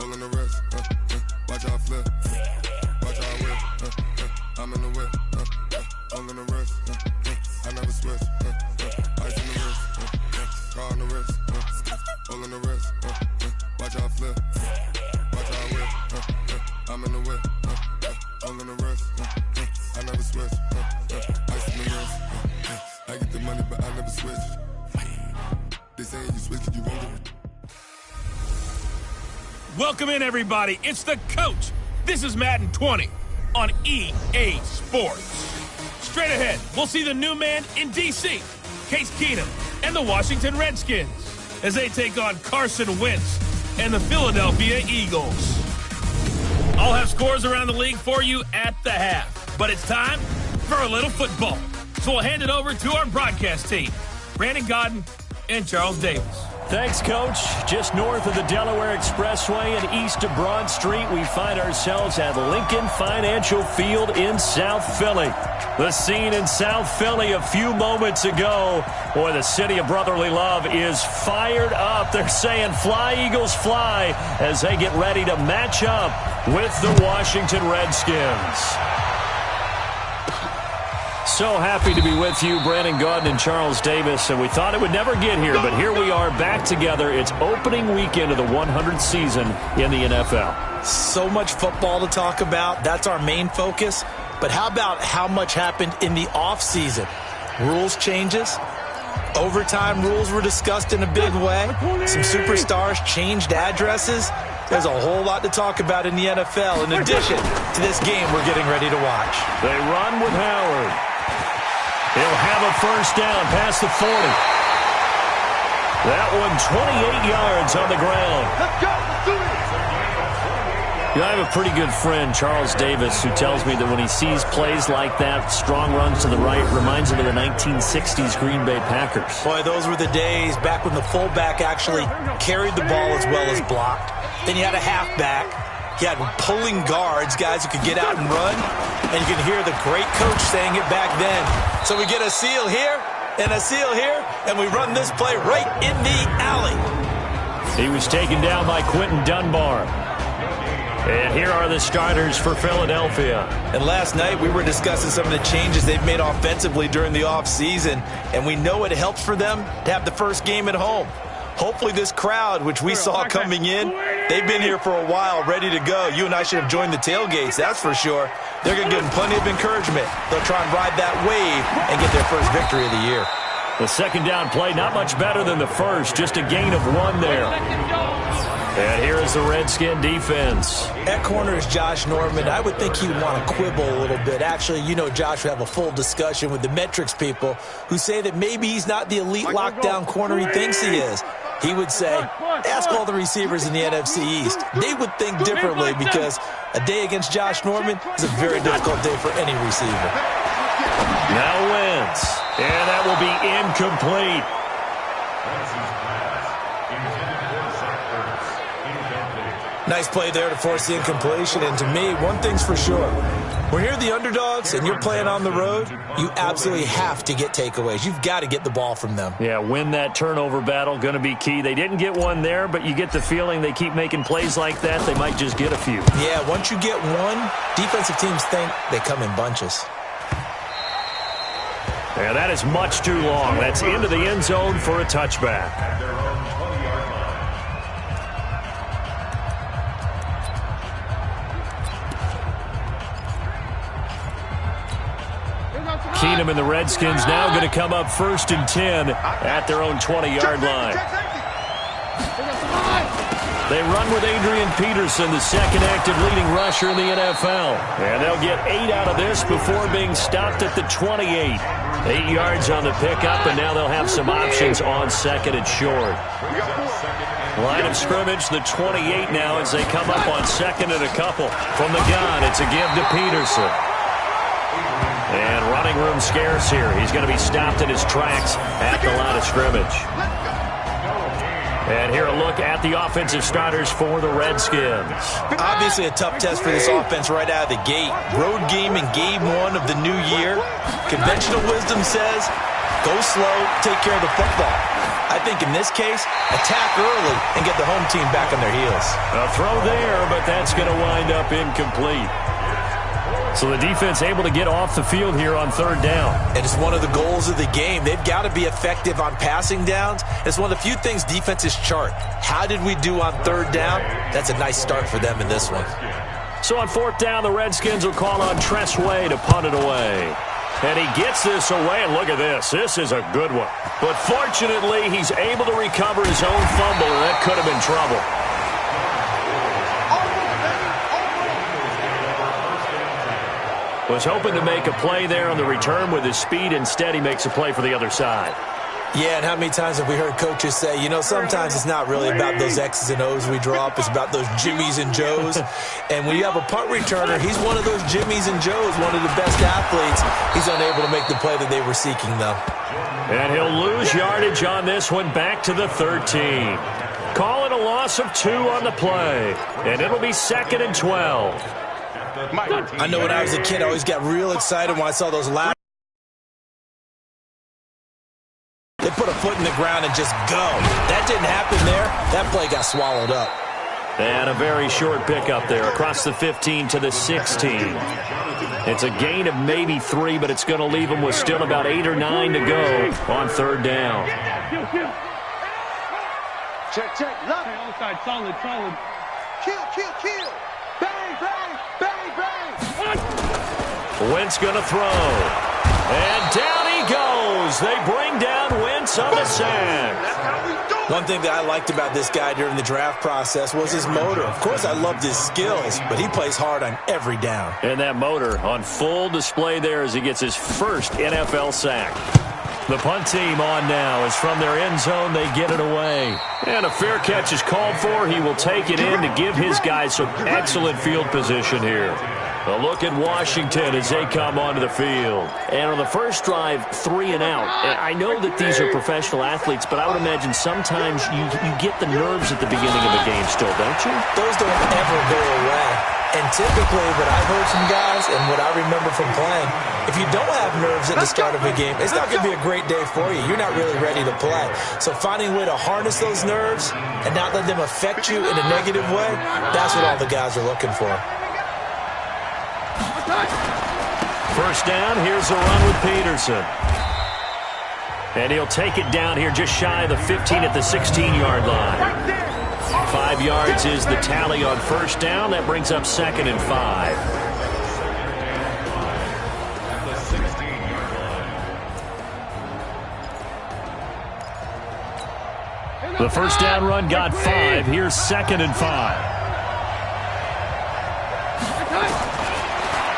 All in the wrist, watch how I flip. Watch how I whip, I'm in the whip. All in the wrist, I never switch. Ice in the wrist, car on the wrist. All in the wrist, watch how I flip. Watch how I whip, I'm in the whip. All in the wrist, I never switch. Ice in the wrist, I get the money but I never switch. They saying you switch, you won't get it. Welcome in, everybody. It's the coach. This is Madden 20 on EA Sports. Straight ahead, we'll see the new man in D.C., Case Keenum, and the Washington Redskins as they take on Carson Wentz and the Philadelphia Eagles. I'll have scores around the league for you at the half, but it's time for a little football. So we'll hand it over to our broadcast team, Brandon Godden and Charles Davis. Thanks, Coach. Just north of the Delaware Expressway and east of Broad Street, we find ourselves at Lincoln Financial Field in South Philly. The scene in South Philly a few moments ago. Boy, the city of brotherly love is fired up. They're saying, "Fly, Eagles, fly," as they get ready to match up with the Washington Redskins. So happy to be with you, Brandon Godden and Charles Davis, and we thought it would never get here, but here we are back together. It's opening weekend of the 100th season in the NFL. So much football to talk about. That's our main focus. But how about how much happened in the offseason? Rules changes. Overtime rules were discussed in a big way. Some superstars changed addresses. There's a whole lot to talk about in the NFL, in addition to this game we're getting ready to watch. They run with Howard. He'll have a first down past the 40. That one 28 yards on the ground. I have a pretty good friend, Charles Davis, who tells me that when he sees plays like that, strong runs to the right, reminds him of the 1960s Green Bay Packers. Boy, those were the days back when the fullback actually carried the ball as well as blocked. Then you had a halfback. You had pulling guards, guys who could get out and run. And you can hear the great coach saying it back then. So we get a seal here and a seal here, and we run this play right in the alley. He was taken down by Quentin Dunbar. And here are the starters for Philadelphia. And last night we were discussing some of the changes they've made offensively during the offseason, and we know it helps for them to have the first game at home. Hopefully this crowd, which we saw coming in, they've been here for a while, ready to go. You and I should have joined the tailgates, that's for sure. They're going to give them plenty of encouragement. They'll try and ride that wave and get their first victory of the year. The second down play, not much better than the first, just a gain of one there. And here is the Redskin defense. At corner is Josh Norman. I would think he'd want to quibble a little bit. Actually, you know Josh would have a full discussion with the metrics people who say that maybe he's not the elite lockdown corner he thinks he is. He would say, ask all the receivers in the NFC East. They would think differently because a day against Josh Norman is a very difficult day for any receiver. Now Wentz. And that will be incomplete. Nice play there to force the incompletion. And to me, one thing's for sure. When you're the underdogs and you're playing on the road, you absolutely have to get takeaways. You've got to get the ball from them. Yeah, win that turnover battle, going to be key. They didn't get one there, but you get the feeling they keep making plays like that, they might just get a few. Yeah, once you get one, defensive teams think they come in bunches. Yeah, that is much too long. That's into the end zone for a touchback. Keenum and the Redskins now going to come up 1st and 10 at their own 20-yard line. They run with Adrian Peterson, the second active leading rusher in the NFL. And they'll get 8 out of this before being stopped at the 28. 8 yards on the pickup, and now they'll have some options on second and short. Line of scrimmage, the 28 now as they come up on second and a couple. From the gun, it's a give to Peterson. And running room scarce here. He's going to be stopped in his tracks at the line of scrimmage. And here a look at the offensive starters for the Redskins. Obviously a tough test for this offense right out of the gate. Road game in game 1 of the new year. Conventional wisdom says, go slow, take care of the football. I think in this case, attack early and get the home team back on their heels. A throw there, but that's going to wind up incomplete. So the defense able to get off the field here on third down. And it's one of the goals of the game. They've got to be effective on passing downs. It's one of the few things defenses chart. How did we do on third down? That's a nice start for them in this one. So on fourth down, the Redskins will call on Tressway to punt it away. And he gets this away, and look at this. This is a good one. But fortunately, he's able to recover his own fumble, and that could have been trouble. Was hoping to make a play there on the return with his speed. Instead, he makes a play for the other side. Yeah, and how many times have we heard coaches say, you know, sometimes it's not really about those X's and O's we draw up. It's about those Jimmies and Joes. And when you have a punt returner, he's one of those Jimmies and Joes, one of the best athletes. He's unable to make the play that they were seeking, though. And he'll lose yardage on this one, back to the 13. Call it a loss of 2 on the play. And it'll be 2nd and 12. I know when I was a kid, I always got real excited when I saw those laterals. They put a foot in the ground and just go. That didn't happen there. That play got swallowed up. And a very short pickup there across the 15 to the 16. It's a gain of maybe 3, but it's going to leave them with still about 8 or 9 to go on third down. Check. Look. Okay, solid. Kill. Bang, bang, bang, bang. Wentz going to throw. And down he goes. They bring down Wentz on the sack. One thing that I liked about this guy during the draft process was his motor. Of course, I loved his skills, but he plays hard on every down. And that motor on full display there as he gets his first NFL sack. The punt team on now is from their end zone. They get it away. And a fair catch is called for. He will take it in to give his guys some excellent field position here. A look at Washington as they come onto the field. And on the first drive, 3 and out. And I know that these are professional athletes, but I would imagine sometimes you get the nerves at the beginning of a game still, don't you? Those don't ever go away. And typically what I've heard from guys and what I remember from playing, if you don't have nerves at the start of a game, it's not going to be a great day for you. You're not really ready to play. So finding a way to harness those nerves and not let them affect you in a negative way, that's what all the guys are looking for. First down, here's a run with Peterson. And he'll take it down here just shy of the 15 at the 16-yard line. 5 yards is the tally on first down. That brings up 2nd and 5. The first down run got 5. Here's 2nd and 5.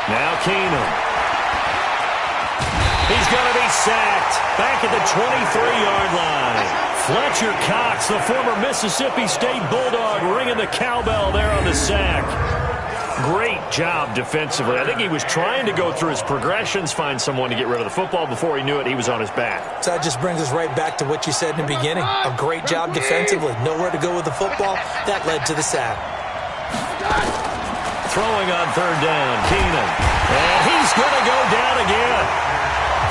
Now Keenum. He's going to be sacked back at the 23-yard line. Fletcher Cox, the former Mississippi State Bulldog, ringing the cowbell there on the sack. Great job defensively. I think he was trying to go through his progressions, find someone to get rid of the football. Before he knew it, he was on his back. So that just brings us right back to what you said in the beginning. A great job defensively. Nowhere to go with the football. That led to the sack. Throwing on third down, Keenum. And he's going to go down again.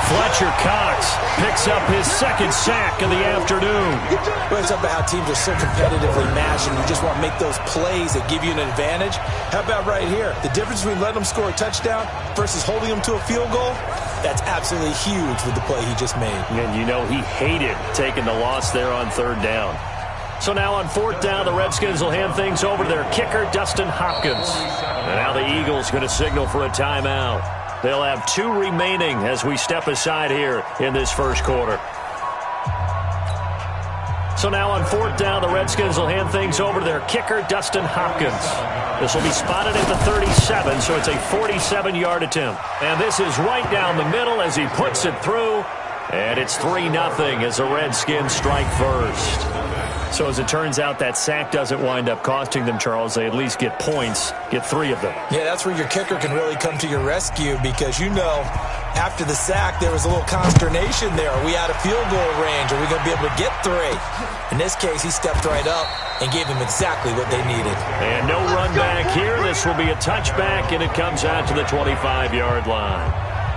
Fletcher Cox picks up his 2nd sack of the afternoon. Well, it's about how teams are so competitively matched, and you just want to make those plays that give you an advantage. How about right here? The difference between letting them score a touchdown versus holding them to a field goal, that's absolutely huge with the play he just made. And you know he hated taking the loss there on third down. So now on fourth down, the Redskins will hand things over to their kicker, Dustin Hopkins. And now the Eagles going to signal for a timeout. They'll have 2 remaining as we step aside here in this first quarter. So now on fourth down, the Redskins will hand things over to their kicker, Dustin Hopkins. This will be spotted at the 37, so it's a 47-yard attempt. And this is right down the middle as he puts it through. And it's 3-0 as the Redskins strike first. So as it turns out, that sack doesn't wind up costing them, Charles. They at least get points, get 3 of them. Yeah, that's where your kicker can really come to your rescue because, you know, after the sack, there was a little consternation there. Are we out of field goal range? Are we going to be able to get 3? In this case, he stepped right up and gave them exactly what they needed. And no run back here. This will be a touchback, and it comes out to the 25-yard line.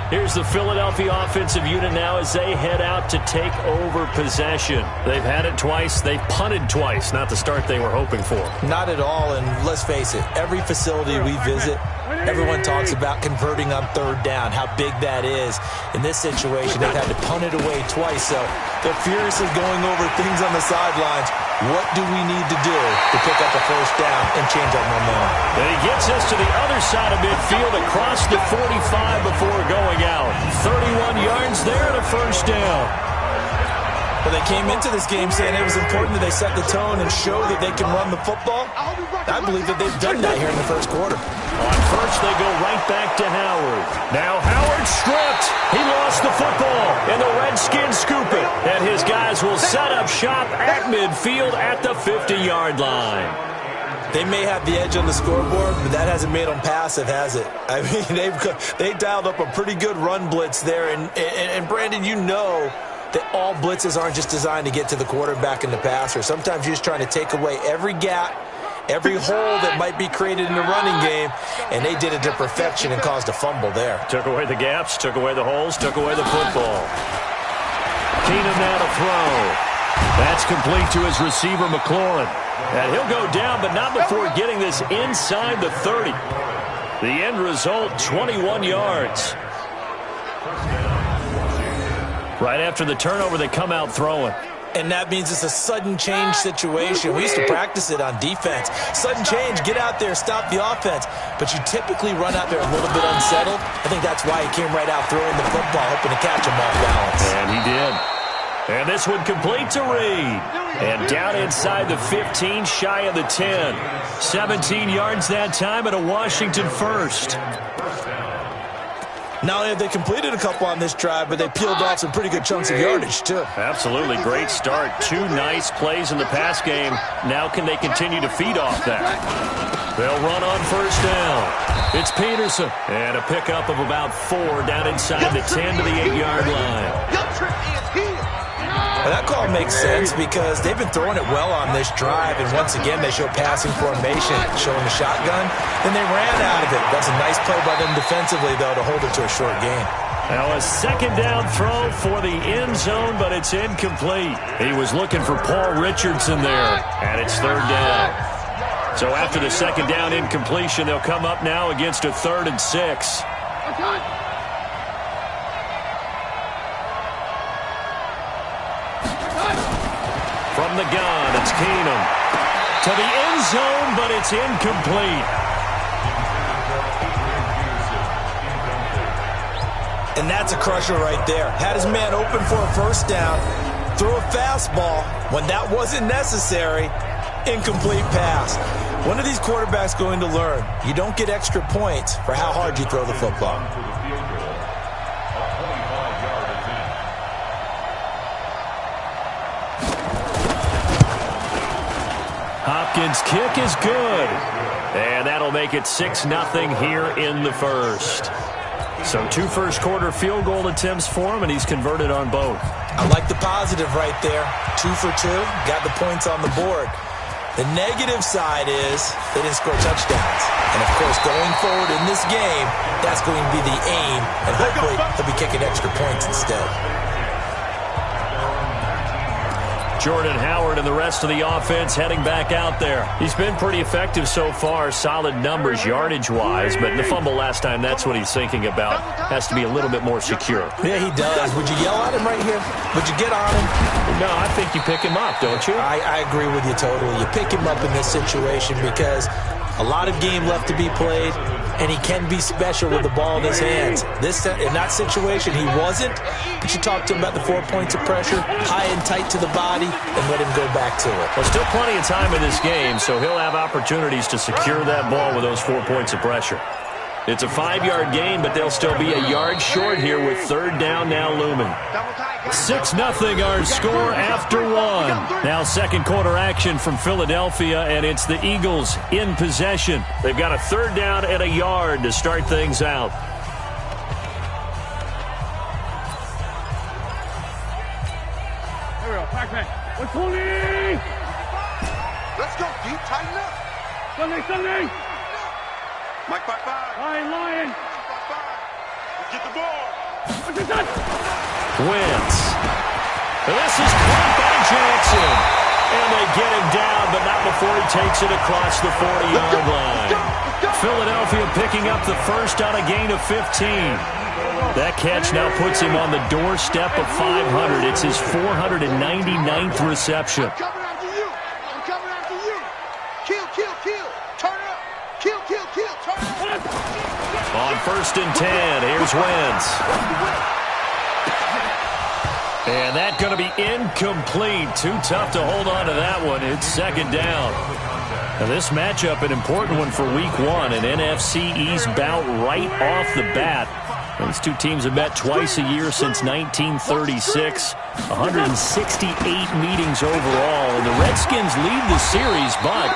Here's the Philadelphia offensive unit now as they head out to take over possession. They've had it twice. They've punted twice. Not the start they were hoping for. Not at all, and let's face it, every facility we visit, everyone talks about converting on third down, how big that is. In this situation, they've had to punt it away twice, so they're furiously going over things on the sidelines. What do we need to do to pick up a first down and change our momentum? And he gets us to the other side of midfield across the 45 before going out. 31 yards there and a first down. Well, they came into this game saying it was important that they set the tone and show that they can run the football. I believe that they've done that here in the first quarter. On first, they go right back to Howard. Now Howard stripped. He lost the football, and the Redskins scoop it. And his guys will set up shop at midfield at the 50-yard line. They may have the edge on the scoreboard, but that hasn't made them passive, has it? I mean, they dialed up a pretty good run blitz there. And Brandon, you know that all blitzes aren't just designed to get to the quarterback and the passer. Sometimes you're just trying to take away every gap, every hole that might be created in the running game, and they did it to perfection and caused a fumble there. Took away the gaps, took away the holes, took away the football. Keenum now to throw. That's complete to his receiver, McLaurin. And he'll go down, but not before getting this inside the 30. The end result, 21 yards. Right after the turnover, they come out throwing. And that means it's a sudden change situation. We used to practice it on defense. Sudden change, get out there, stop the offense. But you typically run out there a little bit unsettled. I think that's why he came right out throwing the football, hoping to catch him off balance. And he did. And this one complete to Reed. And down inside the 15, shy of the 10. 17 yards that time and a Washington first. Not only have they completed a couple on this drive, but they peeled off some pretty good chunks of yardage, too. Absolutely. Great start. 2 nice plays in the pass game. Now can they continue to feed off that? They'll run on first down. It's Peterson. And a pickup of about 4 down inside the 10 to the 8-yard line. Well, that call makes sense because they've been throwing it well on this drive, and once again they show passing formation, showing the shotgun, and they ran out of it. That's a nice play by them defensively, though, to hold it to a short gain. Now a second down throw for the end zone, but it's incomplete. He was looking for Paul Richardson there, and it's third down. So after the second down incompletion, they'll come up now against a 3rd and 6. From the gun, it's Keenum. To the end zone, but it's incomplete. And that's a crusher right there. Had his man open for a first down, threw a fastball when that wasn't necessary, incomplete pass. When are these quarterbacks going to learn? You don't get extra points for how hard you throw the football. Hopkins' kick is good. And that'll make it 6-0 here in the first. So 2 first-quarter field goal attempts for him, and he's converted on both. I like the positive right there. 2 for 2, got the points on the board. The negative side is they didn't score touchdowns. And, of course, going forward in this game, that's going to be the aim, and hopefully they'll be kicking extra points instead. Jordan Howard and the rest of the offense heading back out there. He's been pretty effective so far, solid numbers yardage-wise, but in the fumble last time, that's what he's thinking about. Has to be a little bit more secure. Yeah, he does. Would you yell at him right here? Would you get on him? No, I think you pick him up, don't you? I agree with you totally. You pick him up in this situation because a lot of game left to be played, and he can be special with the ball in his hands. In that situation, he wasn't, but you talk to him about the 4 points of pressure, high and tight to the body, and let him go back to it. Well, still plenty of time in this game, so he'll have opportunities to secure that ball with those 4 points of pressure. It's a 5-yard gain, but they'll still be a yard short here with third down now looming. 6-0 our score after 1. Now second quarter action from Philadelphia, and it's the Eagles in possession. They've got a third down and a yard to start things out. There we go, Pac-Man. 120! Let's go, D. Tighten up. Sunday! Mike 5-5. Lion! Let's get the ball. Wentz. This is caught by Jackson. And they get him down, but not before he takes it across the 40-yard line. Philadelphia picking up the first on a gain of 15. That catch now puts him on the doorstep of 500. It's his 499th reception. I'm coming after you. I'm coming after you. Kill, kill, kill. Turn it up. Kill, kill, kill. Turn it up. On 1st and 10, here's Wentz. And that's going to be incomplete. Too tough to hold on to that one. It's 2nd down. Now this matchup, an important one for Week 1, an NFC East bout right off the bat. These two teams have met twice a year since 1936, 168 meetings overall. And the Redskins lead the series, but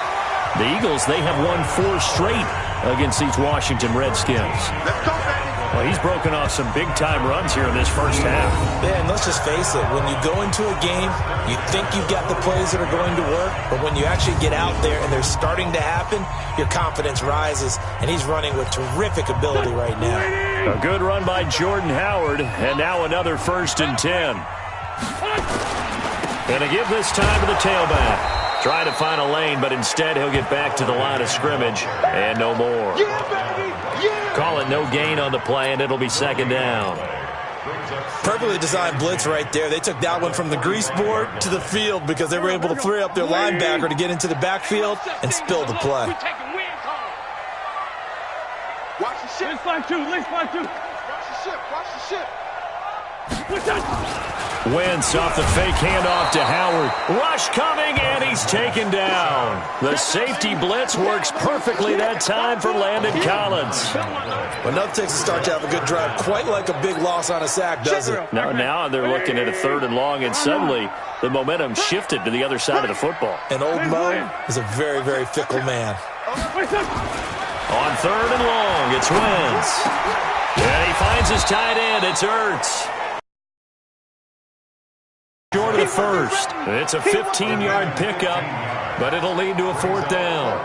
the Eagles, they have won 4 straight against these Washington Redskins. Well, he's broken off some big-time runs here in this first half. Yeah, and let's just face it. When you go into a game, you think you've got the plays that are going to work, but when you actually get out there and they're starting to happen, your confidence rises, and he's running with terrific ability right now. A good run by Jordan Howard, and now another 1st and 10. Gonna give this time to the tailback. Trying to find a lane, but instead he'll get back to the line of scrimmage, and no more. Call it no gain on the play, and it'll be 2nd down. Perfectly designed blitz right there. They took that one from the grease board to the field because they were able to free up their linebacker to get into the backfield and spill the play. Watch the ship. Let's 5-2. Watch the ship. Watch the ship. Wentz off the fake handoff to Howard. Rush coming, and he's taken down. The safety blitz works perfectly that time for Landon Collins. Well, nothing takes a start to have a good drive, quite like a big loss on a sack, does it? Now they're looking at a 3rd and long, and suddenly the momentum shifted to the other side of the football. And old Mo is a very, very fickle man. On 3rd and long, it's Wentz. And he finds his tight end. It's Ertz. Short of the 1st. It's a 15-yard pickup, but it'll lead to a 4th down.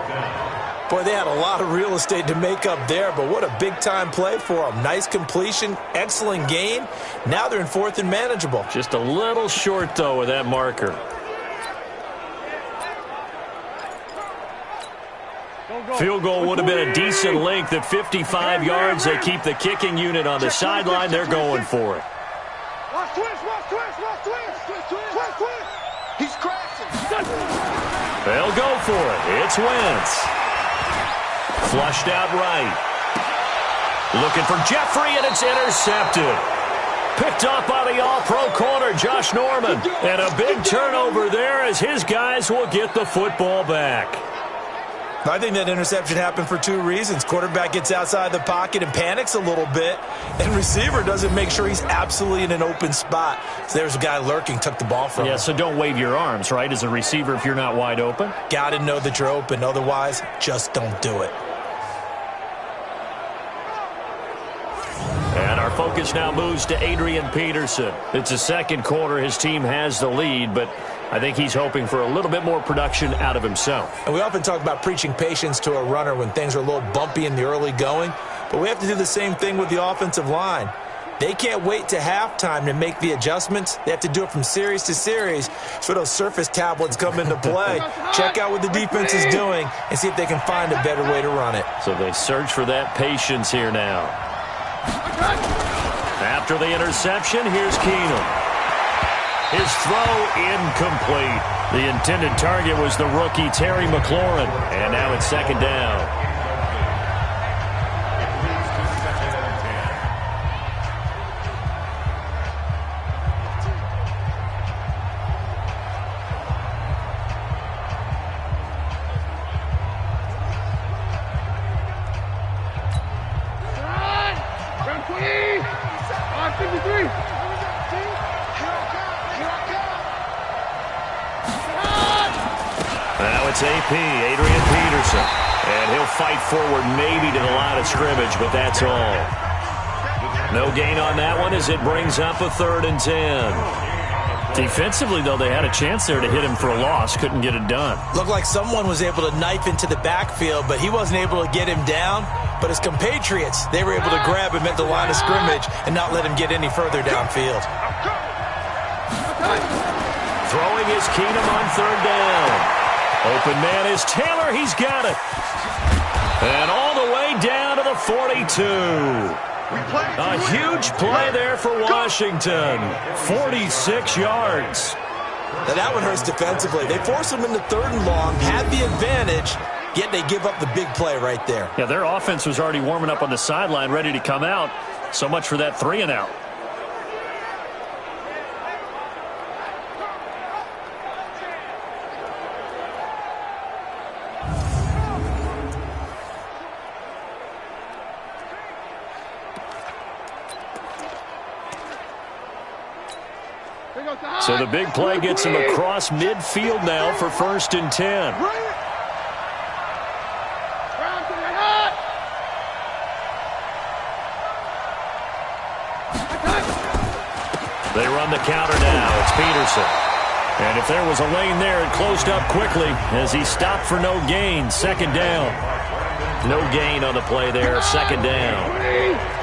Boy, they had a lot of real estate to make up there, but what a big-time play for them. Nice completion, excellent gain. Now they're in 4th and manageable. Just a little short, though, with that marker. Field goal would have been a decent length at 55 yards. They keep the kicking unit on the sideline. They're going for it. Watch twist. He's crashing. They'll go for it. It's Wentz. Flushed out right. Looking for Jeffrey, and it's intercepted. Picked up by the all-pro corner, Josh Norman. And a big turnover there as his guys will get the football back. I think that interception happened for 2 reasons. Quarterback gets outside the pocket and panics a little bit, and receiver doesn't make sure he's absolutely in an open spot. So there's a guy lurking, took the ball from him. Yeah, so don't wave your arms, right, as a receiver if you're not wide open? Got to know that you're open. Otherwise, just don't do it. And our focus now moves to Adrian Peterson. It's the 2nd quarter. His team has the lead, but I think he's hoping for a little bit more production out of himself. And we often talk about preaching patience to a runner when things are a little bumpy in the early going, but we have to do the same thing with the offensive line. They can't wait to halftime to make the adjustments. They have to do it from series to series so those surface tablets come into play. Check out what the defense is doing and see if they can find a better way to run it. So they search for that patience here now. After the interception, here's Keenum. His throw incomplete. The intended target was the rookie Terry McLaurin. And now it's 2nd down. It's AP, Adrian Peterson. And he'll fight forward maybe to the line of scrimmage, but that's all. No gain on that one as it brings up a 3rd and 10. Defensively, though, they had a chance there to hit him for a loss. Couldn't get it done. Looked like someone was able to knife into the backfield, but he wasn't able to get him down. But his compatriots, they were able to grab him at the line of scrimmage and not let him get any further downfield. Throwing is Keenum on third down. Open man is Taylor. He's got it. And all the way down to the 42. A huge play there for Washington. 46 yards. Now that one hurts defensively. They force him into third and long, had the advantage, yet they give up the big play right there. Yeah, their offense was already warming up on the sideline, ready to come out. So much for that 3-and-out. So the big play gets him across midfield now for 1st and 10. They run the counter now. It's Peterson. And if there was a lane there, it closed up quickly as he stopped for no gain. 2nd down. No gain on the play there. 2nd down.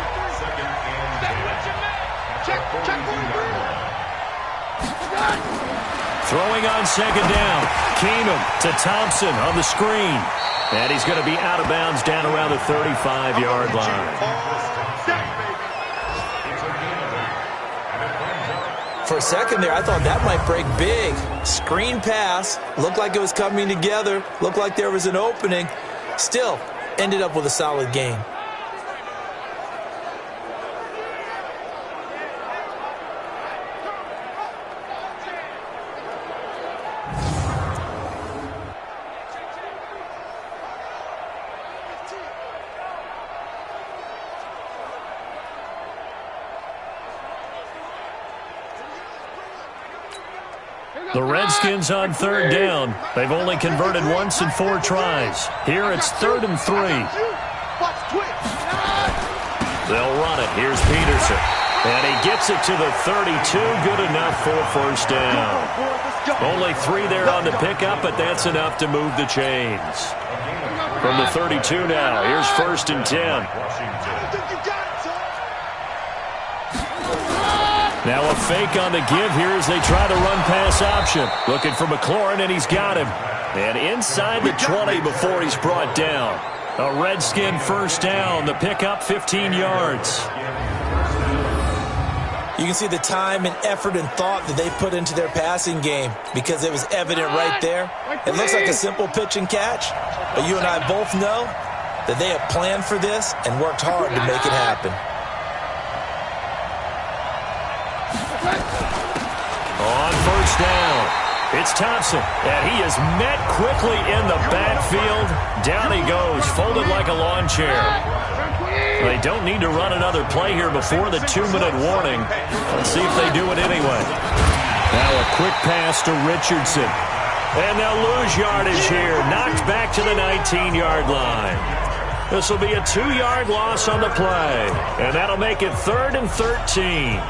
Throwing on 2nd down. Keenum to Thompson on the screen. And he's going to be out of bounds down around the 35-yard line. For a second there, I thought that might break big. Screen pass. Looked like it was coming together. Looked like there was an opening. Still, ended up with a solid gain. The Redskins on 3rd down. They've only converted once in 4 tries. Here it's 3rd and 3. They'll run it. Here's Peterson. And he gets it to the 32. Good enough for 1st down. Only 3 there on the pickup, but that's enough to move the chains. From the 32 now, here's 1st and 10. Now a fake on the give here as they try to run pass option. Looking for McLaurin, and he's got him. And inside the 20 before he's brought down. A Redskin 1st down. The pickup 15 yards. You can see the time and effort and thought that they put into their passing game because it was evident right there. It looks like a simple pitch and catch, but you and I both know that they have planned for this and worked hard to make it happen. On 1st down, it's Thompson, and he is met quickly in the backfield. Down he goes, folded like a lawn chair. They don't need to run another play here before the 2-minute warning. Let's see if they do it anyway. Now a quick pass to Richardson. And they'll lose yardage here, knocked back to the 19-yard line. This will be a 2-yard loss on the play, and that'll make it 3rd and 13.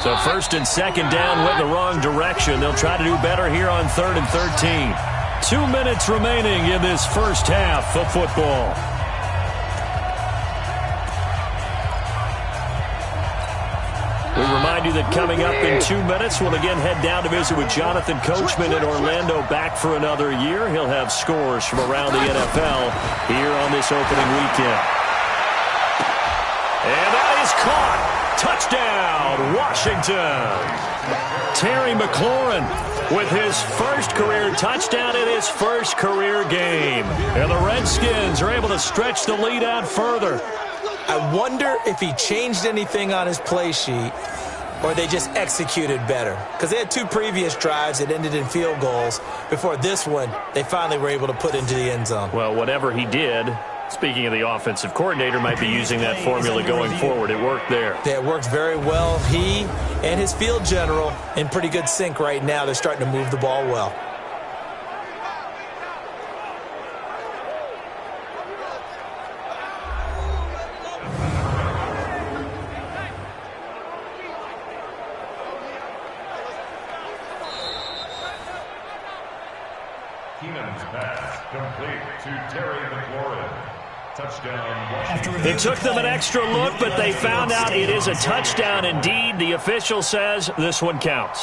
So 1st and 2nd down went the wrong direction. They'll try to do better here on 3rd and 13. 2 minutes remaining in this first half of football. We remind you that coming up in 2 minutes, we'll again head down to visit with Jonathan Coachman in Orlando, back for another year. He'll have scores from around the NFL here on this opening weekend. And that is caught. Touchdown, Washington. Terry McLaurin with his first career touchdown in his first career game. And the Redskins are able to stretch the lead out further. I wonder if he changed anything on his play sheet or they just executed better. Because they had 2 previous drives that ended in field goals. Before this one, they finally were able to put into the end zone. Well, whatever he did, speaking of the offensive coordinator, might be using that formula going forward. It worked there. Yeah, it worked very well. He and his field general in pretty good sync right now. They're starting to move the ball well. Keenum's pass complete to Terry McLaurin. Touchdown, Washington. It took them an extra look, but they found out it is a touchdown indeed. The official says this one counts.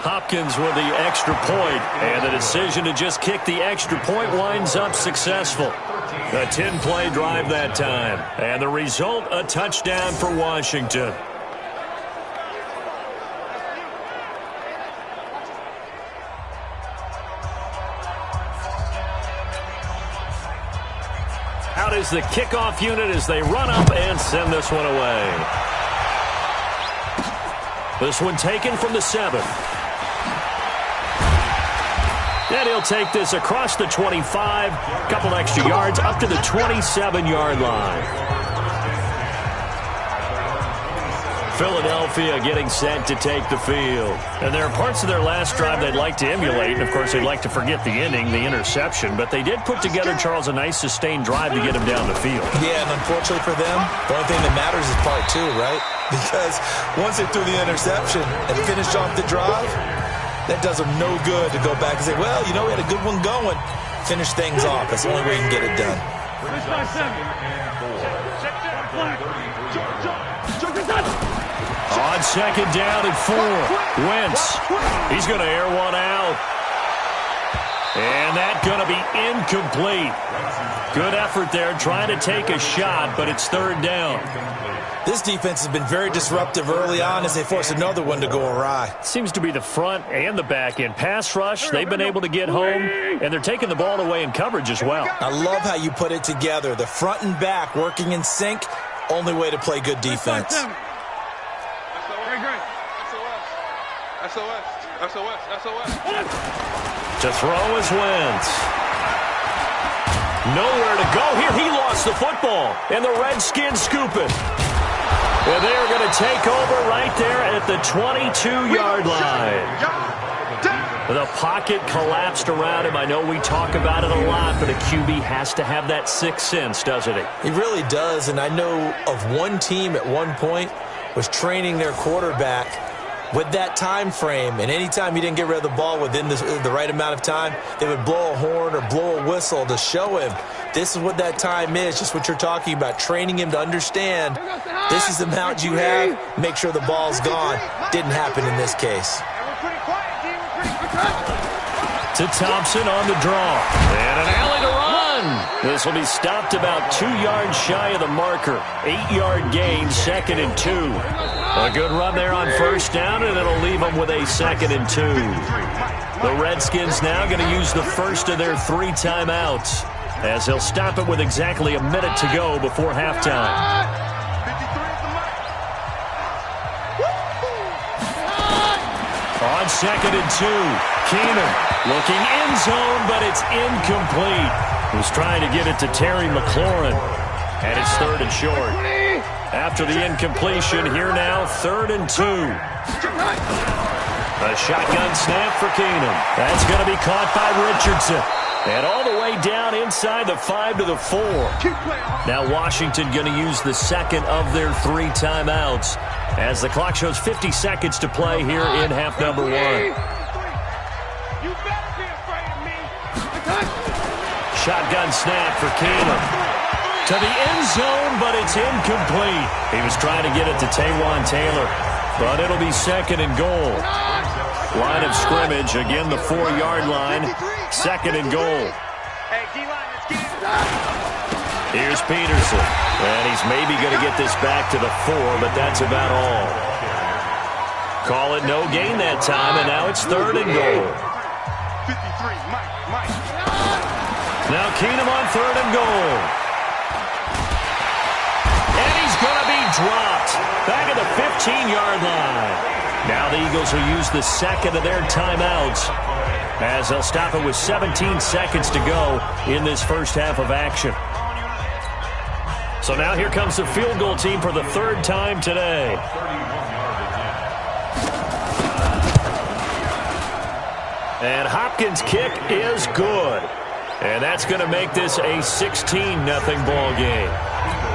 Hopkins with the extra point, and the decision to just kick the extra point winds up successful. A 10-play drive that time, and the result, a touchdown for Washington. Out is the kickoff unit as they run up and send this one away. This one taken from the 7. And he'll take this across the 25, couple extra yards up to the 27-yard line. Philadelphia getting set to take the field. And there are parts of their last drive they'd like to emulate, and of course they'd like to forget the ending, the interception, but they did put together, Charles, a nice sustained drive to get him down the field. Yeah, and unfortunately for them, the only thing that matters is part 2, right? Because once they threw the interception and finished off the drive, that does them no good to go back and say, well, you know, we had a good one going. Finish things off. That's the only way you can get it done. On second down and 4. Wentz. He's going to air one out. And that's going to be incomplete. Good effort there trying to take a shot, but it's third down. This defense has been very disruptive early on as they force another one to go awry. Seems to be the front and the back end. Pass rush, they've been able to get home, and they're taking the ball away in coverage as well. I love how you put it together. The front and back working in sync, only way to play good defense. SOS. To throw is Wentz. Nowhere to go here. He lost the football, and the Redskins scoop it. And they're going to take over right there at the 22-yard line. The pocket collapsed around him. I know we talk about it a lot, but a QB has to have that sixth sense, doesn't he? He really does, and I know of one team at one point was training their quarterback with that time frame, and anytime he didn't get rid of the ball within the right amount of time, they would blow a horn or blow a whistle to show him this is what that time is, just what you're talking about, training him to understand this is the amount you have, make sure the ball's gone. Didn't happen in this case. To Thompson on the draw, and an alley to run. This will be stopped about 2 yards shy of the marker. 8-yard gain, 2nd and 2. A good run there on first down, and it'll leave them with a 2nd and 2. The Redskins now going to use the first of their 3 timeouts, as they'll stop it with exactly a minute to go before halftime. On 2nd and 2, Keenum looking end zone, but it's incomplete. Was trying to get it to Terry McLaurin, and it's 3rd and short. After the incompletion, here now, 3rd and 2. A shotgun snap for Keenum. That's going to be caught by Richardson. And all the way down inside the 5 to the 4. Now Washington going to use the 2nd of their 3 timeouts as the clock shows 50 seconds to play here in half number 1. Shotgun snap for Keenum. To the end zone, but it's incomplete. He was trying to get it to Taywan Taylor, but it'll be 2nd and goal. Line of scrimmage, again the 4-yard line, 2nd and goal. Here's Peterson, and he's maybe going to get this back to the 4, but that's about all. Call it no gain that time, and now it's 3rd and goal. Now Keenum on 3rd and goal. And he's going to be dropped back at the 15-yard line. Now the Eagles will use the 2nd of their timeouts as they'll stop it with 17 seconds to go in this first half of action. So now here comes the field goal team for the 3rd time today. And Hopkins' kick is good. And that's going to make this a 16-0 ball game.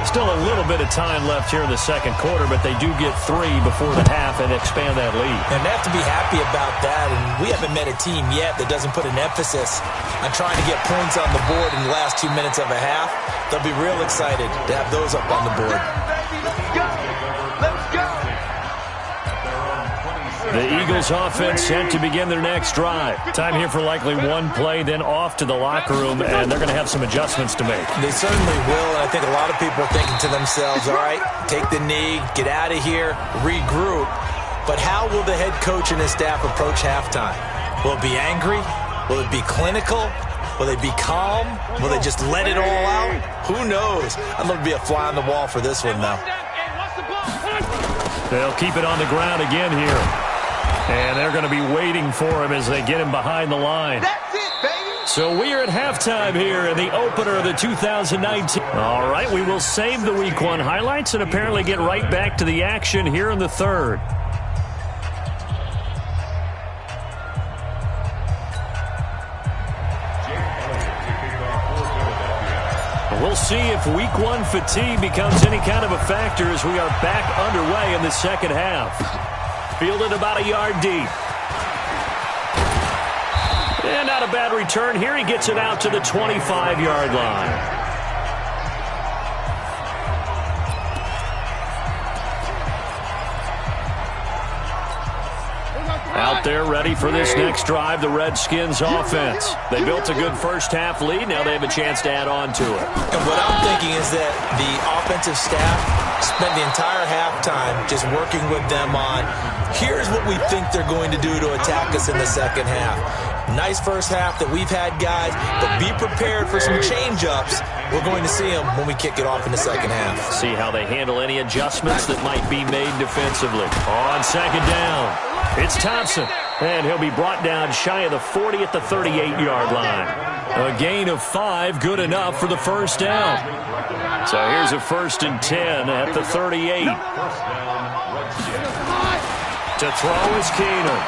Still a little bit of time left here in the second quarter, but they do get 3 before the half and expand that lead. And they have to be happy about that, and we haven't met a team yet that doesn't put an emphasis on trying to get points on the board in the last 2 minutes of a half. They'll be real excited to have those up on the board. Let's go! Let's go! The Eagles offense set to begin their next drive. Time here for likely one play, then off to the locker room, and they're going to have some adjustments to make. They certainly will, and I think a lot of people are thinking to themselves, all right, take the knee, get out of here, regroup. But how will the head coach and his staff approach halftime? Will it be angry? Will it be clinical? Will they be calm? Will they just let it all out? Who knows? I'd love to be a fly on the wall for this one, though. They'll keep it on the ground again here. And they're going to be waiting for him as they get him behind the line. That's it, baby! So we are at halftime here in the opener of the 2019. All right, we will save the Week 1 highlights and apparently get right back to the action here in the third. We'll see if Week 1 fatigue becomes any kind of a factor as we are back underway in the second half. Fielded about a yard deep. And not a bad return here. He gets it out to the 25-yard line. Out there ready for this next drive, the Redskins offense. They built a good first-half lead. Now they have a chance to add on to it. And what I'm thinking is that the offensive staff spent the entire halftime just working with them on, here's what we think they're going to do to attack us in the second half. Nice first half that we've had, guys, but be prepared for some change-ups. We're going to see them when we kick it off in the second half. See how they handle any adjustments that might be made defensively. On second down, it's Thompson, and he'll be brought down shy of the 40 at the 38-yard line. A gain of 5, good enough for the first down. So here's a 1st and 10 at the 38. To throw is Keenum.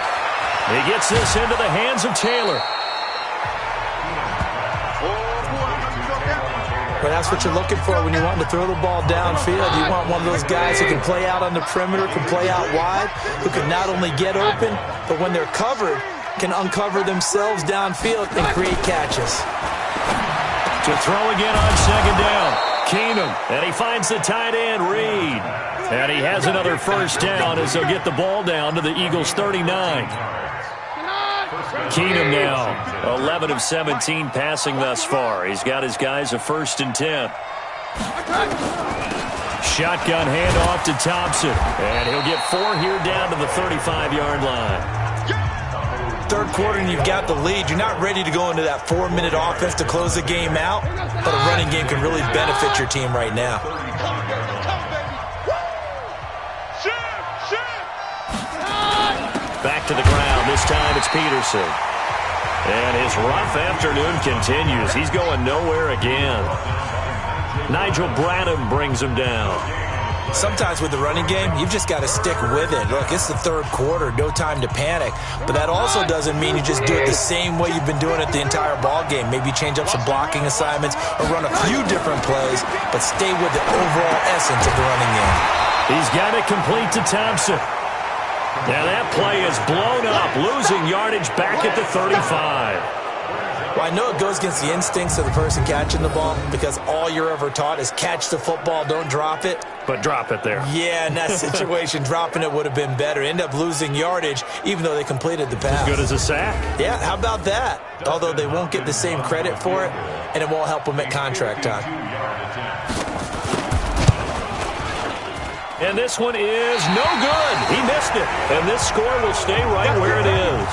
He gets this into the hands of Taylor. But that's what you're looking for when you want to throw the ball downfield. You want one of those guys who can play out on the perimeter, can play out wide, who can not only get open, but when they're covered, can uncover themselves downfield and create catches. To throw again on second down. Keenum, and he finds the tight end, Reed. And he has another first down as they'll get the ball down to the Eagles' 39. Keenum now, 11 of 17 passing thus far. He's got his guys a 1st and 10. Shotgun handoff to Thompson. And he'll get 4 here down to the 35-yard line. Third quarter and you've got the lead. You're not ready to go into that 4-minute offense to close the game out, but a running game can really benefit your team right now. Back to the ground. This time it's Peterson. And his rough afternoon continues. He's going nowhere again. Nigel Bradham brings him down. Sometimes with the running game, you've just got to stick with it. Look, it's the third quarter, no time to panic. But that also doesn't mean you just do it the same way you've been doing it the entire ball game. Maybe change up some blocking assignments or run a few different plays, but stay with the overall essence of the running game. He's got it complete to Thompson. Now that play is blown up, losing yardage back at the 35. Well, I know it goes against the instincts of the person catching the ball because all you're ever taught is catch the football, don't drop it. But drop it there. Yeah, in that situation, dropping it would have been better. End up losing yardage even though they completed the pass. As good as a sack. Yeah, how about that? Although they won't get the same credit for it, and it won't help them at contract time. And this one is no good. He missed it. And this score will stay right where it is.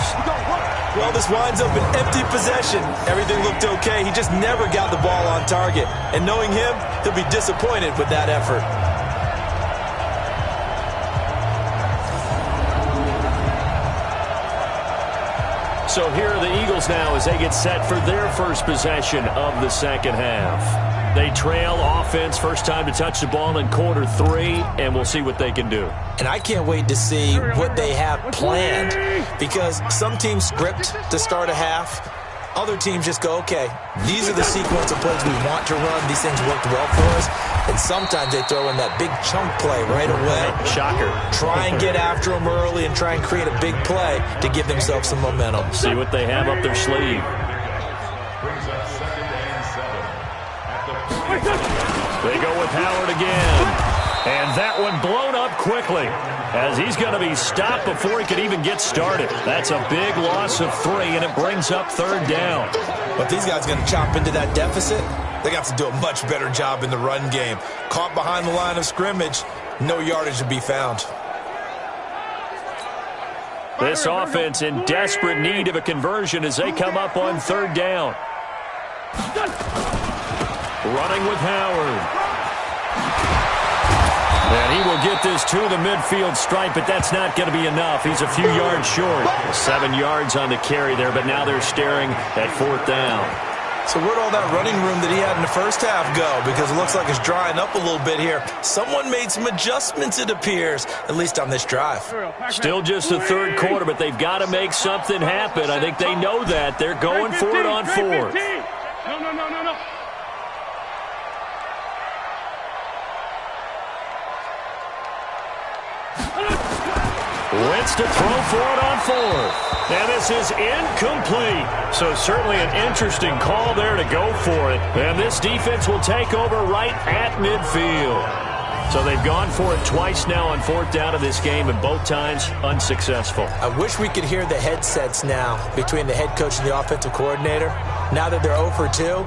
Well, this winds up an empty possession. Everything looked okay. He just never got the ball on target. And knowing him, he'll be disappointed with that effort. So here are the Eagles now as they get set for their first possession of the second half. They trail offense, first time to touch the ball in quarter 3, and we'll see what they can do. And I can't wait to see what they have planned because some teams script to start a half. other teams just go, okay, these are the sequence of plays we want to run. These things worked well for us. And sometimes they throw in that big chunk play right away. Shocker. Try and get after them early and try and create a big play to give themselves some momentum. See what they have up their sleeve. Brings up 2nd and 7 at the 40. They go with Howard again. And that one blown up quickly as he's going to be stopped before he could even get started. That's a big loss of 3, and it brings up 3rd down. But these guys are going to chop into that deficit. They got to do a much better job in the run game. Caught behind the line of scrimmage, no yardage to be found. This offense in desperate need of a conversion as they come up on 3rd down. Running with Howard. And he will get this to the midfield stripe, but that's not going to be enough. He's a few yards short. 7 yards on the carry there, but now they're staring at 4th down. So where'd all that running room that he had in the first half go? Because it looks like it's drying up a little bit here. Someone made some adjustments, it appears, at least on this drive. Still just the 3rd quarter, but they've got to make something happen. I think they know that. They're going for it on 4th. No. Wentz to throw for it on 4th. And this is incomplete. So certainly an interesting call there to go for it. And this defense will take over right at midfield. So they've gone for it twice now on 4th down in this game, and both times unsuccessful. I wish we could hear the headsets now between the head coach and the offensive coordinator. Now that they're 0 for 2,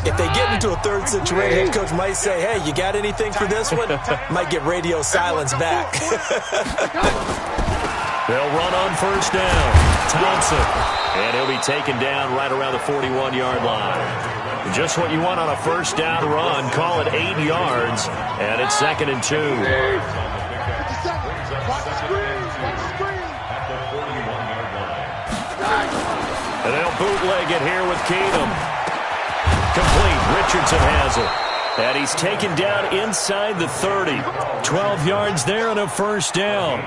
if they get into a 3rd situation, head coach might say, hey, you got anything for this one? Might get radio silence back. They'll run on 1st down. Thompson. And he'll be taken down right around the 41-yard line. Just what you want on a 1st down run. Call it 8 yards. And it's 2nd and 2. And they'll bootleg it here with Keenum. Complete. Richardson has it. And he's taken down inside the 30. 12 yards there and a 1st down.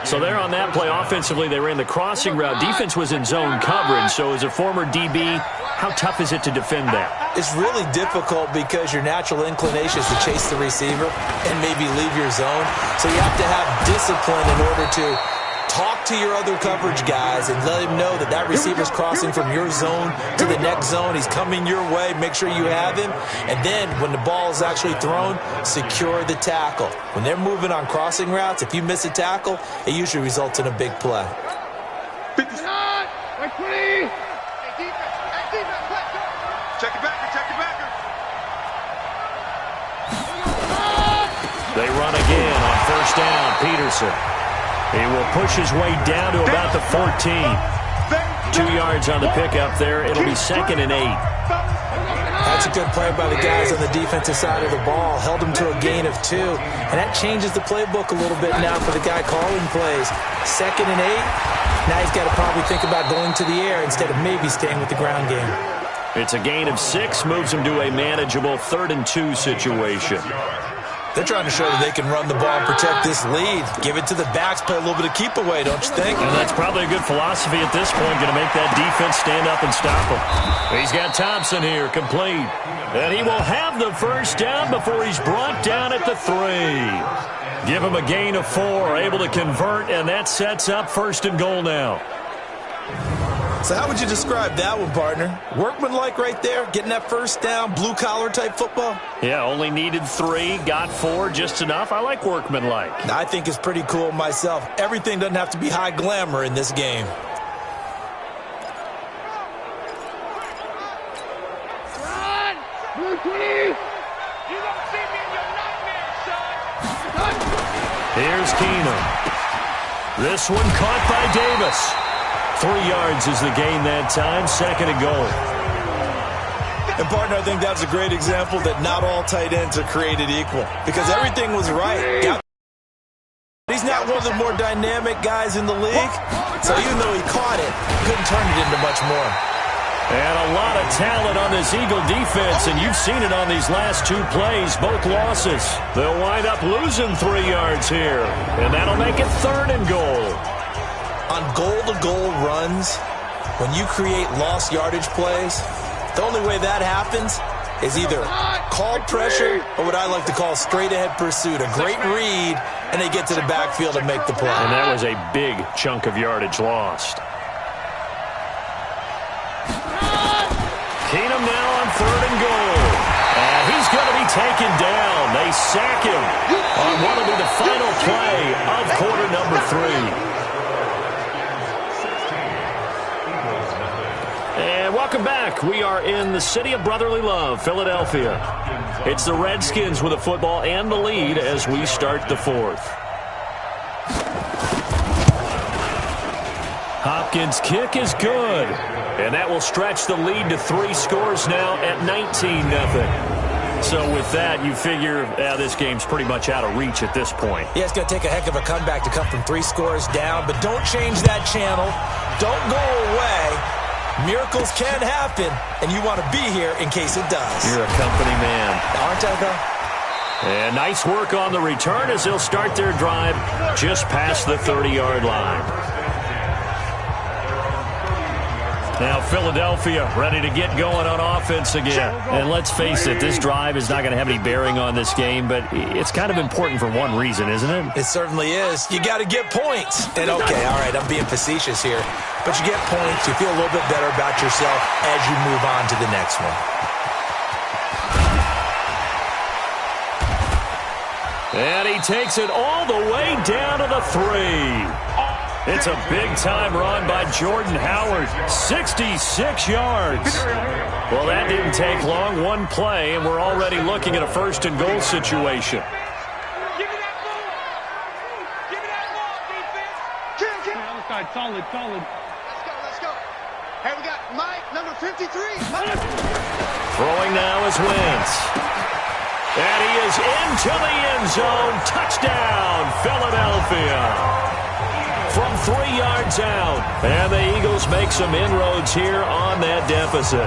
So there on that play, offensively, they ran the crossing route. Defense was in zone coverage. So as a former DB, how tough is it to defend that? It's really difficult because your natural inclination is to chase the receiver and maybe leave your zone. So you have to have discipline in order to talk to your other coverage guys and let him know that that receiver's crossing from your zone to the next zone. He's coming your way. Make sure you have him. And then when the ball is actually thrown, secure the tackle. When they're moving on crossing routes, if you miss a tackle, it usually results in a big play. Check it back. They run again on 1st down. Peterson. He will push his way down to about the 14. 2 yards on the pickup there. It'll be 2nd and 8. That's a good play by the guys on the defensive side of the ball. Held them to a gain of 2. And that changes the playbook a little bit now for the guy calling plays. 2nd and 8. Now he's got to probably think about going to the air instead of maybe staying with the ground game. It's a gain of 6. Moves him to a manageable 3rd and 2 situation. They're trying to show that they can run the ball and protect this lead. Give it to the backs, play a little bit of keep away, don't you think? And that's probably a good philosophy at this point, going to make that defense stand up and stop him. He's got Thompson here, complete. And he will have the 1st down before he's brought down at the 3. Give him a gain of 4, able to convert, and that sets up 1st and goal now. So how would you describe that one, partner? Workmanlike right there, getting that 1st down, blue-collar type football? Yeah, only needed 3, got 4, just enough. I like workmanlike. I think it's pretty cool myself. Everything doesn't have to be high glamour in this game. Run! Blue 20! You don't see me in your nightmare, son! Here's Keenum. This one caught by Davis. 3 yards is the gain that time, 2nd and goal. And, partner, I think that's a great example that not all tight ends are created equal because everything was right. He's not one of the more dynamic guys in the league, so even though he caught it, couldn't turn it into much more. And a lot of talent on this Eagle defense, and you've seen it on these last 2 plays, both losses. They'll wind up losing 3 yards here, and that'll make it 3rd and goal. On goal-to-goal runs, when you create lost yardage plays, the only way that happens is either called pressure or what I like to call straight-ahead pursuit. A great read, and they get to the backfield and make the play. And that was a big chunk of yardage lost. Keenum now on 3rd and goal. And he's going to be taken down. They sack him on what will be the final play of quarter number 3. And welcome back. We are in the city of brotherly love, Philadelphia. It's the Redskins with the football and the lead as we start the 4th. Hopkins' kick is good. And that will stretch the lead to 3 scores now at 19-0. So with that, you figure this game's pretty much out of reach at this point. Yeah, it's going to take a heck of a comeback to come from 3 scores down, but don't change that channel. Don't go away. Miracles can happen, and you want to be here in case it does. You're a company man. Aren't I, though? And nice work on the return as they'll start their drive just past the 30-yard line. Now Philadelphia ready to get going on offense again. And let's face it, this drive is not going to have any bearing on this game, but it's kind of important for one reason, isn't it? It certainly is. You got to get points. And okay, all right, I'm being facetious here. But you get points, you feel a little bit better about yourself as you move on to the next one. And he takes it all the way down to the 3. It's a big-time run by Jordan Howard, 66 yards. Well, that didn't take long, one play, and we're already looking at a 1st and goal situation. Give me that ball. Give me that ball, defense. Kill. Other side, solid. Let's go. Hey, we got Mike, number 53. Mike. Throwing now is Wentz. And he is into the end zone. Touchdown, Philadelphia. From 3 yards out. And the Eagles make some inroads here on that deficit.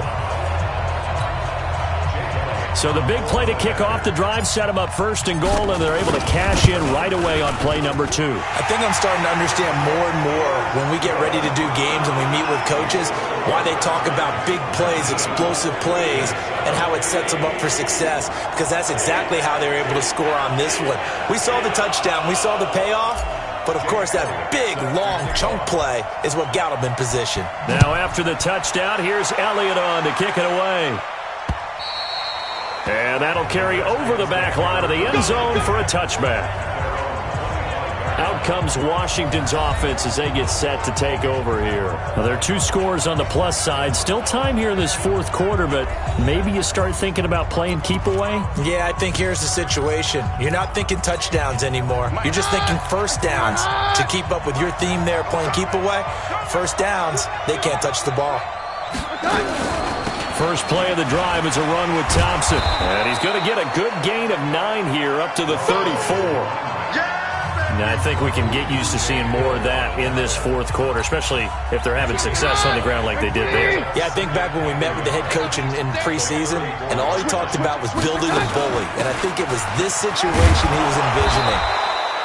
So the big play to kick off the drive set them up 1st and goal, and they're able to cash in right away on play number 2. I think I'm starting to understand more and more when we get ready to do games and we meet with coaches why they talk about big plays, explosive plays, and how it sets them up for success, because that's exactly how they're able to score on this one. We saw the touchdown. We saw the payoff. But, of course, that big, long chunk play is what got him in position. Now, after the touchdown, here's Elliott on to kick it away. And that'll carry over the back line of the end zone for a touchback. Out comes Washington's offense as they get set to take over here. Now, there are 2 scores on the plus side. Still time here in this 4th quarter, but maybe you start thinking about playing keep away? Yeah, I think here's the situation. You're not thinking touchdowns anymore. You're just thinking 1st downs. To keep up with your theme there, playing keep away, 1st downs, they can't touch the ball. First play of the drive is a run with Thompson. And he's going to get a good gain of 9 here up to the 34. Now, I think we can get used to seeing more of that in this 4th quarter, especially if they're having success on the ground like they did there. Yeah, I think back when we met with the head coach in preseason, and all he talked about was building and bully. And I think it was this situation he was envisioning.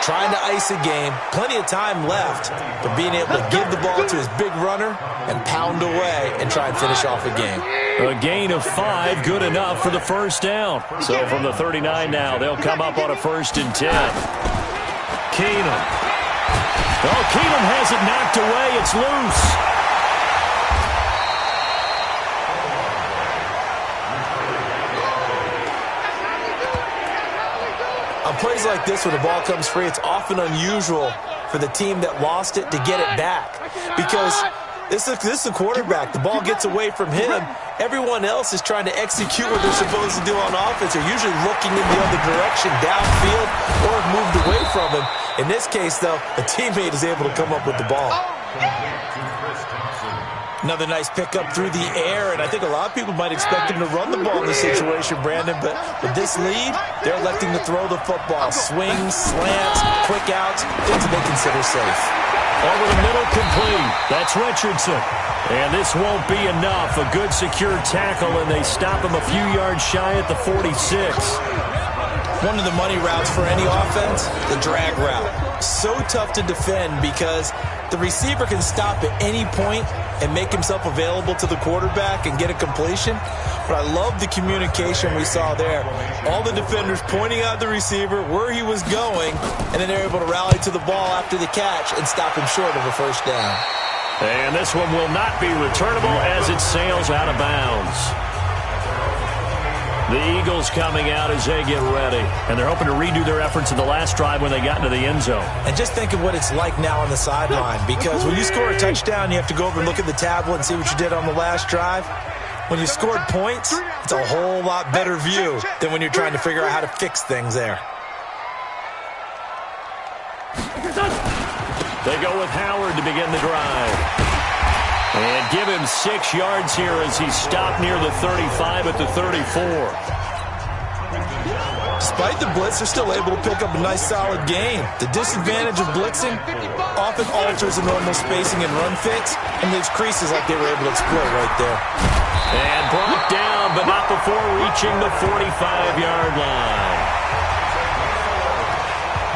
Trying to ice a game, plenty of time left, but being able to give the ball to his big runner and pound away and try and finish off a game. A gain of 5, good enough for the 1st down. So from the 39 now, they'll come up on a 1st and 10. Keenum. Oh, Keenum has it knocked away. It's loose. On plays like this where the ball comes free, it's often unusual for the team that lost it to get it back. Because this is the quarterback. The ball gets away from him. Everyone else is trying to execute what they're supposed to do on offense. They're usually looking in the other direction, downfield, or have moved away from him. In this case, though, a teammate is able to come up with the ball. Another nice pickup through the air, and I think a lot of people might expect him to run the ball in this situation, Brandon, but with this lead, they're electing to throw the football. Swings, slants, quick outs, things that they consider safe. Over the middle, complete. That's Richardson. And this won't be enough. A good secure tackle, and they stop him a few yards shy at the 46. One of the money routes for any offense, the drag route. So tough to defend because The receiver can stop at any point and make himself available to the quarterback and get a completion. But I love the communication we saw there. All the defenders pointing out the receiver, where he was going, and then they're able to rally to the ball after the catch and stop him short of a first down. And this one will not be returnable as it sails out of bounds. The Eagles coming out as they get ready. And they're hoping to redo their efforts in the last drive when they got into the end zone. And just think of what it's like now on the sideline. Because when you score a touchdown, you have to go over and look at the tablet and see what you did on the last drive. When you scored points, it's a whole lot better view than when you're trying to figure out how to fix things there. They go with Howard to begin the drive. And give him 6 yards here as he stopped near the 35 at the 34. Despite the blitz, they're still able to pick up a nice solid gain. The disadvantage of blitzing often alters the normal spacing and run fits and leaves creases like they were able to exploit right there. And brought down, but not before reaching the 45-yard line.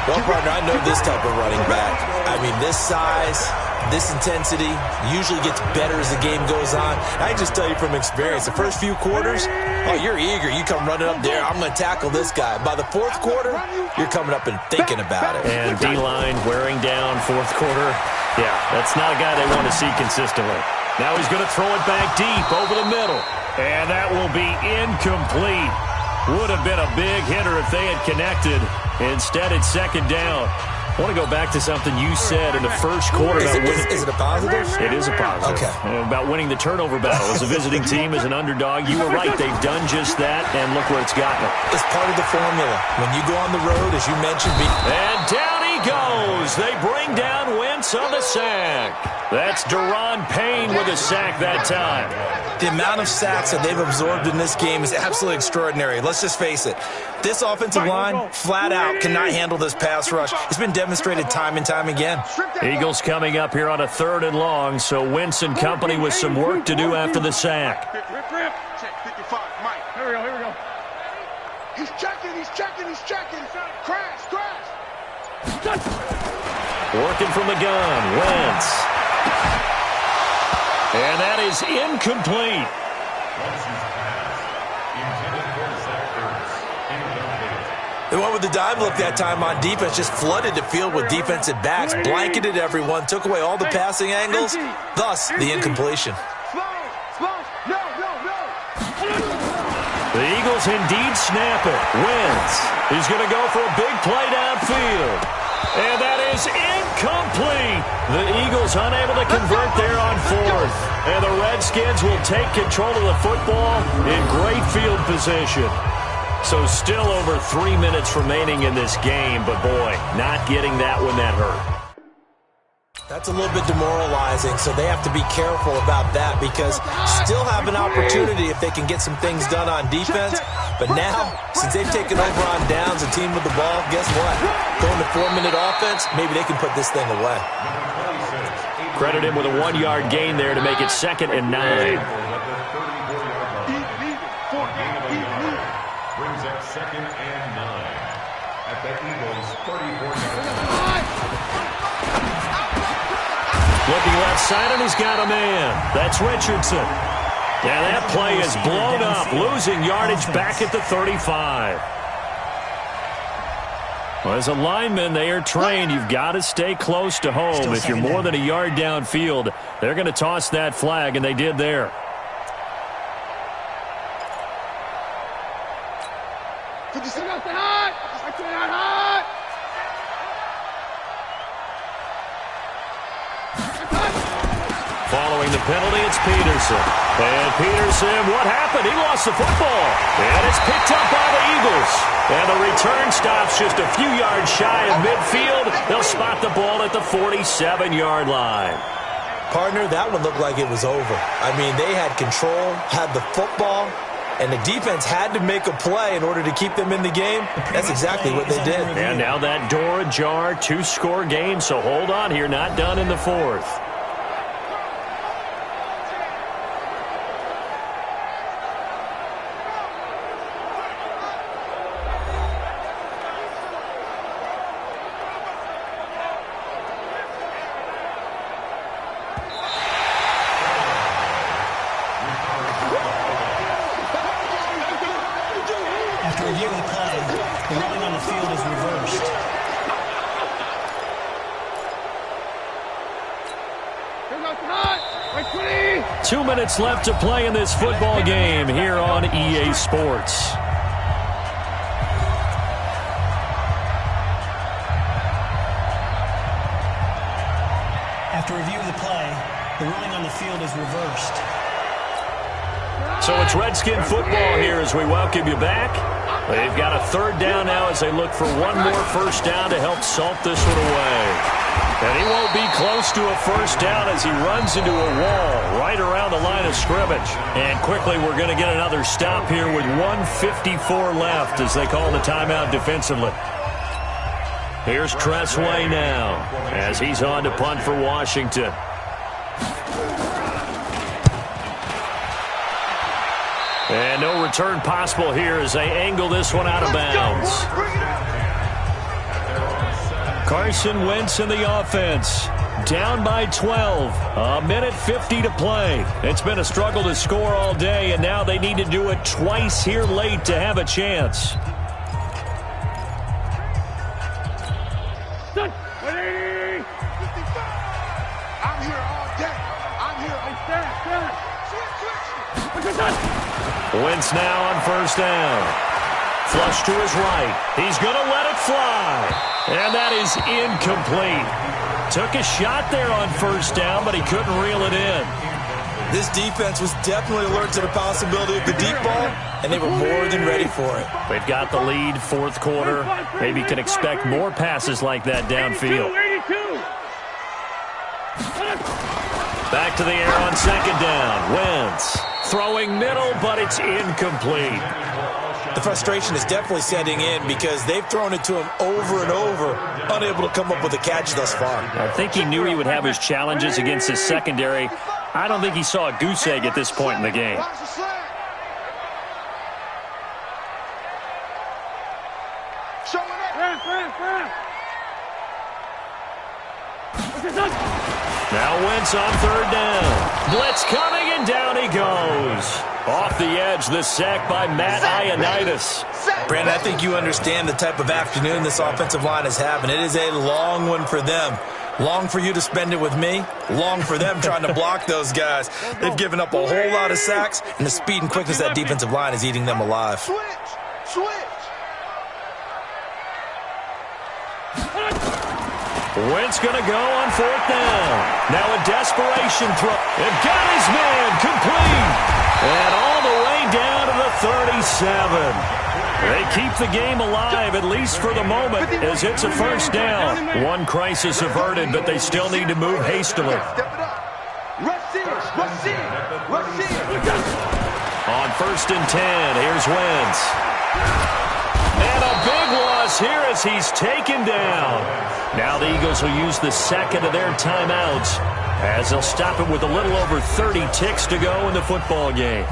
Well, partner, I know this type of running back. I mean, this size, this intensity usually gets better as the game goes on. I can just tell you from experience, the first few quarters, oh, you're eager. You come running up there, I'm going to tackle this guy. By the fourth quarter, you're coming up and thinking about it. And D-line wearing down fourth quarter. Yeah, that's not a guy they want to see consistently. Now he's going to throw it back deep over the middle. And that will be incomplete. Would have been a big hitter if they had connected. Instead, it's second down. I want to go back to something you said in the first quarter. Is it a positive? It is a positive. Okay. About winning the turnover battle. As a visiting team, as an underdog, you were right. They've done just that, and look where it's gotten them. It's part of the formula. When you go on the road, as you mentioned. And down he goes. They bring down Wentz on the sack. That's Daron Payne with a sack that time. The amount of sacks that they've absorbed in this game is absolutely extraordinary. Let's just face it. This offensive line, flat out, cannot handle this pass rush. It's been demonstrated time and time again. Eagles coming up here on a 3rd and long, so Wentz and company with some work to do after the sack. Check 55, Mike. Here we go. He's checking. Crash. Working from the gun, Wentz. And that is incomplete. They went with the dime look that time on defense, just flooded the field with defensive backs, blanketed everyone, took away all the passing angles, thus the incompletion. The Eagles indeed snap it. Wentz is going to go for a big play downfield. And that is incomplete. The Eagles unable to convert there on 4th. And the Redskins will take control of the football in great field position. So still over 3 minutes remaining in this game, but boy, not getting that when that hurt. That's a little bit demoralizing, so they have to be careful about that because still have an opportunity if they can get some things done on defense. But now, since they've taken over on downs, a team with the ball, guess what? Going to 4-minute offense, maybe they can put this thing away. Credit him with a 1-yard gain there to make it 2nd and 9. Brings up 2nd and 9 at the Eagles' 34-yard line. Looking left side, and he's got a man. That's Richardson. And that play is blown up, losing yardage back at the 35. Well, as a lineman, they are trained. You've got to stay close to home. If you're more than a yard downfield, they're going to toss that flag, and they did there. Following the penalty, it's Peterson. And Peterson, what happened? He lost the football. And it's picked up by the Eagles. And the return stops just a few yards shy of midfield. They'll spot the ball at the 47-yard line. Partner, that one looked like it was over. I mean, they had control, had the football, and the defense had to make a play in order to keep them in the game. That's exactly what they did. And now that door ajar, 2-score game. So hold on here, not done in the 4th. 2 minutes left to play in this football game here on EA Sports. After review of the play, the ruling on the field is reversed. So it's Redskin football here as we welcome you back. They've got a third down now as they look for one more first down to help salt this one away. And he won't be close to a first down as he runs into a wall right around the line of scrimmage. And quickly we're going to get another stop here with 1:54 left as they call the timeout defensively. Here's Tressway now as he's on to punt for Washington. And no return possible here as they angle this one out of bounds. Carson Wentz in the offense. Down by 12. 1:50 to play. It's been a struggle to score all day, and now they need to do it twice here late to have a chance. I'm here all day. I'm here. Wentz now on first down. Flush to his right. He's going to let it fly. And that is incomplete. Took a shot there on first down, but he couldn't reel it in. This defense was definitely alert to the possibility of the deep ball, and they were more than ready for it. They've got the lead, fourth quarter. Maybe can expect more passes like that downfield. Back to the air on second down. Wentz throwing middle, but it's incomplete. The frustration is definitely setting in because they've thrown it to him over and over, unable to come up with a catch thus far. I think he knew he would have his challenges against his secondary. I don't think he saw a goose egg at this point in the game. Now Wentz on third down. Blitz coming, and down he goes. Off the edge, the sack by Matt Ioannidis. Brandon, I think you understand the type of afternoon this offensive line is having. It is a long one for them. Long for you to spend it with me. Long for them trying to block those guys. They've given up a whole lot of sacks, and the speed and quickness of that defensive line is eating them alive. Switch. Wentz going to go on fourth down. Now a desperation throw. And got his man complete. And all the way down to the 37. They keep the game alive, at least for the moment, as it's a first down. One crisis averted, but they still need to move hastily. Rush in. On first and 10, here's Wentz. And a big loss here as he's taken down. Now the Eagles will use the second of their timeouts as they'll stop it with a little over 30 ticks to go in the football game.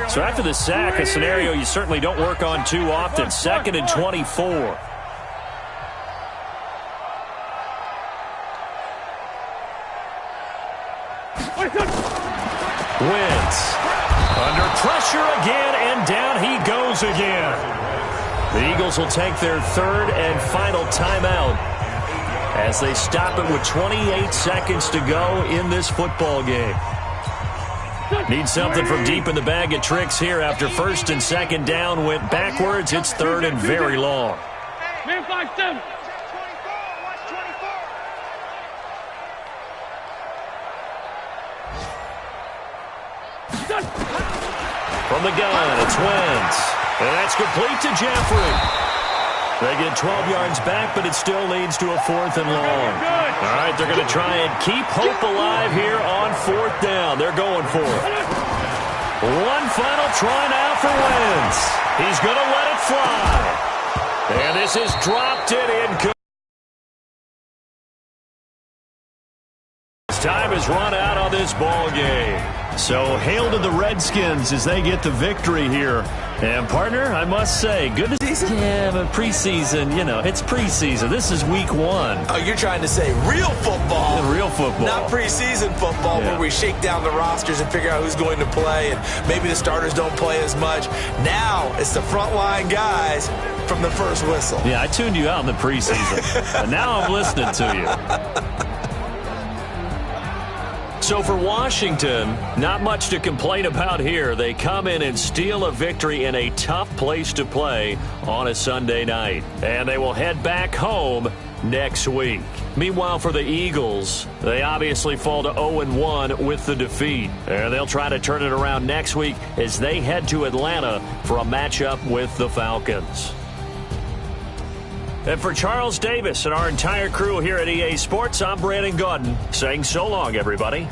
So after the sack, a scenario you certainly don't work on too often. Second and 24. Wentz under pressure again, and down he goes again. The Eagles will take their third and final timeout as they stop it with 28 seconds to go in this football game. Need something from deep in the bag of tricks here after first and second down went backwards. It's third and very long. Man 5-7. From the gun, it's Wentz. And that's complete to Jeffrey. They get 12 yards back, but it still leads to a fourth and long. All right, they're going to try and keep hope alive here on fourth down. They're going for it. One final try now for Wentz. He's going to let it fly. And this is dropped it in. Time is run out on this ball game. So hail to the Redskins as they get the victory here. And, partner, I must say, good to see. Yeah, but preseason, it's preseason. This is week 1. Oh, you're trying to say real football. Yeah, real football. Not preseason football where we shake down the rosters and figure out who's going to play, and maybe the starters don't play as much. Now it's the frontline guys from the first whistle. Yeah, I tuned you out in the preseason, but now I'm listening to you. So for Washington, not much to complain about here. They come in and steal a victory in a tough place to play on a Sunday night. And they will head back home next week. Meanwhile, for the Eagles, they obviously fall to 0-1 with the defeat. And they'll try to turn it around next week as they head to Atlanta for a matchup with the Falcons. And for Charles Davis and our entire crew here at EA Sports, I'm Brandon Gaudin saying so long, everybody.